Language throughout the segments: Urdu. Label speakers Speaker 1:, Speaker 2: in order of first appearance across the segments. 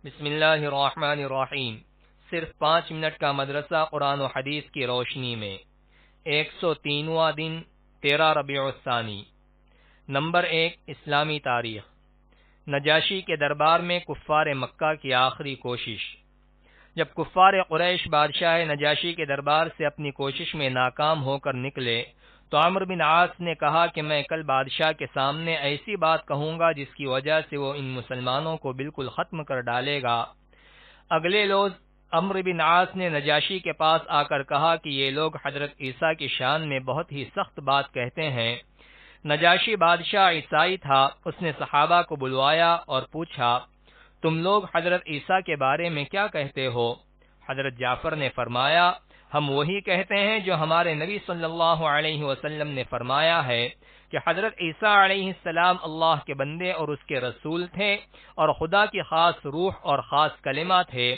Speaker 1: بسم اللہ الرحمن الرحیم۔ صرف 5 منٹ کا مدرسہ قرآن و حدیث کی روشنی میں 103واں دن 13 ربیع الثانی۔ نمبر 1، اسلامی تاریخ۔ نجاشی کے دربار میں کفار مکہ کی آخری کوشش۔ جب کفار قریش بادشاہ نجاشی کے دربار سے اپنی کوشش میں ناکام ہو کر نکلے تو عمرو بن عاص نے کہا کہ میں کل بادشاہ کے سامنے ایسی بات کہوں گا جس کی وجہ سے وہ ان مسلمانوں کو بالکل ختم کر ڈالے گا۔ اگلے روز عمرو بن عاص نے نجاشی کے پاس آ کر کہا کہ یہ لوگ حضرت عیسیٰ کی شان میں بہت ہی سخت بات کہتے ہیں۔ نجاشی بادشاہ عیسائی تھا، اس نے صحابہ کو بلوایا اور پوچھا، تم لوگ حضرت عیسیٰ کے بارے میں کیا کہتے ہو؟ حضرت جعفر نے فرمایا، ہم وہی کہتے ہیں جو ہمارے نبی صلی اللہ علیہ وسلم نے فرمایا ہے کہ حضرت عیسیٰ علیہ السلام اللہ کے بندے اور اس کے رسول تھے اور خدا کی خاص روح اور خاص کلمہ تھے۔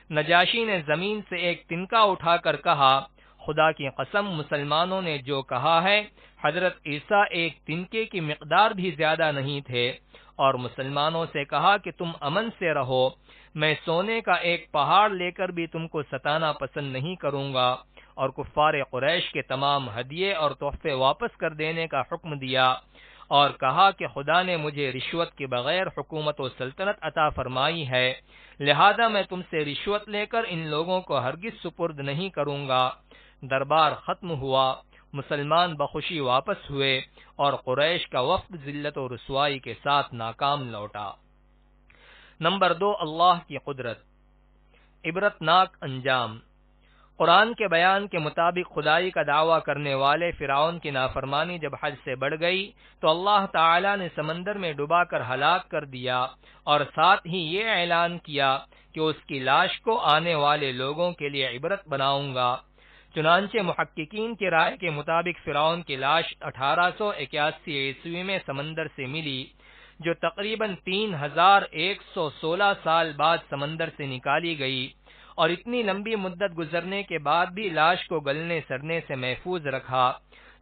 Speaker 1: نجاشی نے زمین سے ایک تنکا اٹھا کر کہا، خدا کی قسم مسلمانوں نے جو کہا ہے حضرت عیسیٰ ایک تنکے کی مقدار بھی زیادہ نہیں تھے، اور مسلمانوں سے کہا کہ تم امن سے رہو، میں سونے کا ایک پہاڑ لے کر بھی تم کو ستانا پسند نہیں کروں گا، اور کفار قریش کے تمام ہدیے اور تحفے واپس کر دینے کا حکم دیا اور کہا کہ خدا نے مجھے رشوت کے بغیر حکومت و سلطنت عطا فرمائی ہے، لہذا میں تم سے رشوت لے کر ان لوگوں کو ہرگز سپرد نہیں کروں گا۔ دربار ختم ہوا، مسلمان بخوشی واپس ہوئے اور قریش کا وفد ذلت و رسوائی کے ساتھ ناکام لوٹا۔ نمبر 2، اللہ کی قدرت۔ عبرتناک انجام۔ قرآن کے بیان کے مطابق خدائی کا دعویٰ کرنے والے فرعون کی نافرمانی جب حد سے بڑھ گئی تو اللہ تعالی نے سمندر میں ڈبا کر ہلاک کر دیا اور ساتھ ہی یہ اعلان کیا کہ اس کی لاش کو آنے والے لوگوں کے لیے عبرت بناؤں گا۔ چنانچہ محققین کی رائے کے مطابق فرعون کی لاش 1881 عیسوی میں سمندر سے ملی، جو تقریباً 3116 سال بعد سمندر سے نکالی گئی، اور اتنی لمبی مدت گزرنے کے بعد بھی لاش کو گلنے سڑنے سے محفوظ رکھا،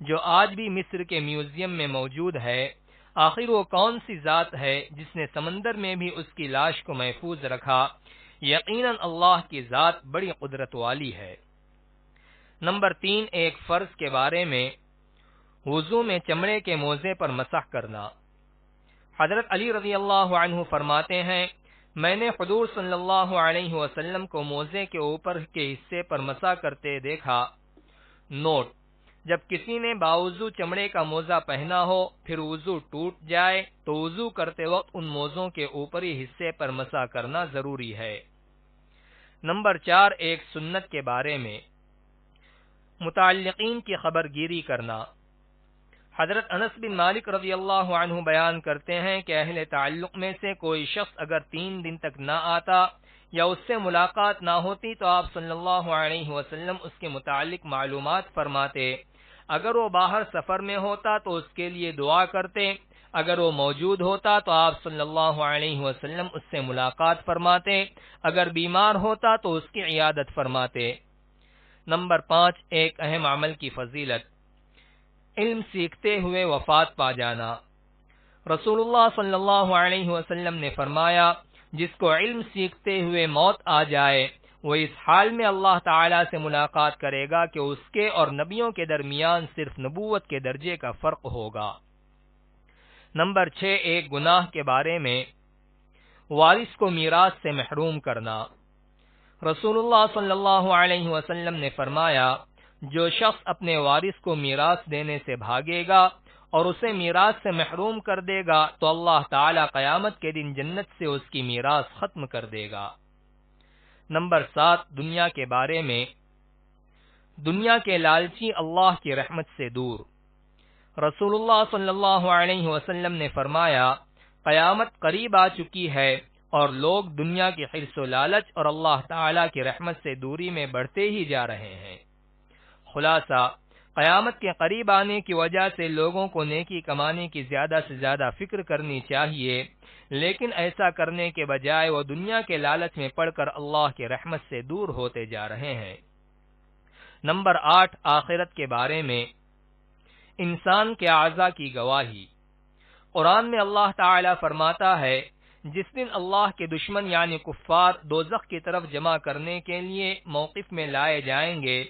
Speaker 1: جو آج بھی مصر کے میوزیم میں موجود ہے۔ آخر وہ کون سی ذات ہے جس نے سمندر میں بھی اس کی لاش کو محفوظ رکھا؟ یقیناً اللہ کی ذات بڑی قدرت والی ہے۔ نمبر 3، ایک فرض کے بارے میں، وضو میں چمڑے کے موزے پر مسح کرنا۔ حضرت علی رضی اللہ عنہ فرماتے ہیں، میں نے حضور صلی اللہ علیہ وسلم کو موزے کے اوپر کے حصے پر مسح کرتے دیکھا۔ نوٹ: جب کسی نے باوضو چمڑے کا موزہ پہنا ہو پھر وضو ٹوٹ جائے تو وضو کرتے وقت ان موزوں کے اوپری حصے پر مسح کرنا ضروری ہے۔ نمبر 4، ایک سنت کے بارے میں، متعلقین کی خبر گیری کرنا۔ حضرت انس بن مالک رضی اللہ عنہ بیان کرتے ہیں کہ اہل تعلق میں سے کوئی شخص اگر 3 دن تک نہ آتا یا اس سے ملاقات نہ ہوتی تو آپ صلی اللہ علیہ وسلم اس کے متعلق معلومات فرماتے۔ اگر وہ باہر سفر میں ہوتا تو اس کے لیے دعا کرتے، اگر وہ موجود ہوتا تو آپ صلی اللہ علیہ وسلم اس سے ملاقات فرماتے، اگر بیمار ہوتا تو اس کی عیادت فرماتے۔ نمبر 5، ایک اہم عمل کی فضیلت، علم سیکھتے ہوئے وفات پا جانا۔ رسول اللہ صلی اللہ علیہ وسلم نے فرمایا، جس کو علم سیکھتے ہوئے موت آ جائے وہ اس حال میں اللہ تعالی سے ملاقات کرے گا کہ اس کے اور نبیوں کے درمیان صرف نبوت کے درجے کا فرق ہوگا۔ نمبر 6، ایک گناہ کے بارے میں، وارث کو میراث سے محروم کرنا۔ رسول اللہ صلی اللہ علیہ وسلم نے فرمایا، جو شخص اپنے وارث کو میراث دینے سے بھاگے گا اور اسے میراث سے محروم کر دے گا تو اللہ تعالی قیامت کے دن جنت سے اس کی میراث ختم کر دے گا۔ نمبر 7، دنیا کے بارے میں، دنیا کے لالچی اللہ کی رحمت سے دور۔ رسول اللہ صلی اللہ علیہ وسلم نے فرمایا، قیامت قریب آ چکی ہے اور لوگ دنیا کی حرص و لالچ اور اللہ تعالی کی رحمت سے دوری میں بڑھتے ہی جا رہے ہیں۔ خلاصہ، قیامت کے قریب آنے کی وجہ سے لوگوں کو نیکی کمانے کی زیادہ سے زیادہ فکر کرنی چاہیے، لیکن ایسا کرنے کے بجائے وہ دنیا کے لالچ میں پڑ کر اللہ کی رحمت سے دور ہوتے جا رہے ہیں۔ نمبر 8، آخرت کے بارے میں، انسان کے اعضاء کی گواہی۔ قرآن میں اللہ تعالی فرماتا ہے، جس دن اللہ کے دشمن یعنی کفار دوزخ کی طرف جمع کرنے کے لیے موقف میں لائے جائیں گے،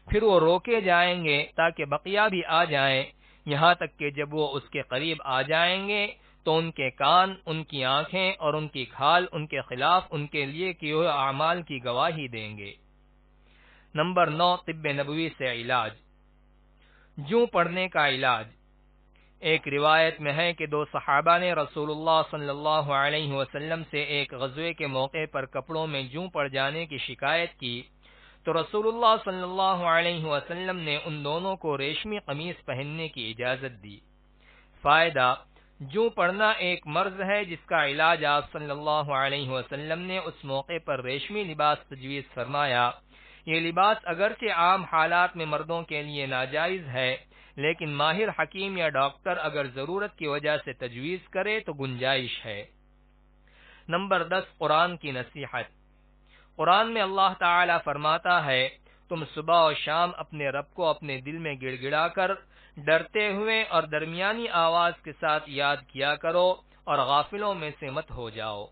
Speaker 1: پھر وہ روکے جائیں گے تاکہ بقیہ بھی آ جائیں، یہاں تک کہ جب وہ اس کے قریب آ جائیں گے تو ان کے کان، ان کی آنکھیں اور ان کی کھال ان کے خلاف ان کے لیے کیے ہوئے اعمال کی گواہی دیں گے۔ نمبر 9، طب نبوی سے علاج۔ جوں پڑنے کا علاج۔ ایک روایت میں ہے کہ 2 صحابہ نے رسول اللہ صلی اللہ علیہ وسلم سے ایک غزوے کے موقع پر کپڑوں میں جوں پڑ جانے کی شکایت کی تو رسول اللہ صلی اللہ علیہ وسلم نے ان دونوں کو ریشمی قمیص پہننے کی اجازت دی۔ فائدہ: جوں پڑنا ایک مرض ہے جس کا علاج آپ صلی اللہ علیہ وسلم نے اس موقع پر ریشمی لباس تجویز فرمایا۔ یہ لباس اگرچہ عام حالات میں مردوں کے لیے ناجائز ہے، لیکن ماہر حکیم یا ڈاکٹر اگر ضرورت کی وجہ سے تجویز کرے تو گنجائش ہے۔ نمبر 10، قرآن کی نصیحت۔ قرآن میں اللہ تعالی فرماتا ہے، تم صبح و شام اپنے رب کو اپنے دل میں گڑ گڑا کر ڈرتے ہوئے اور درمیانی آواز کے ساتھ یاد کیا کرو اور غافلوں میں سے مت ہو جاؤ۔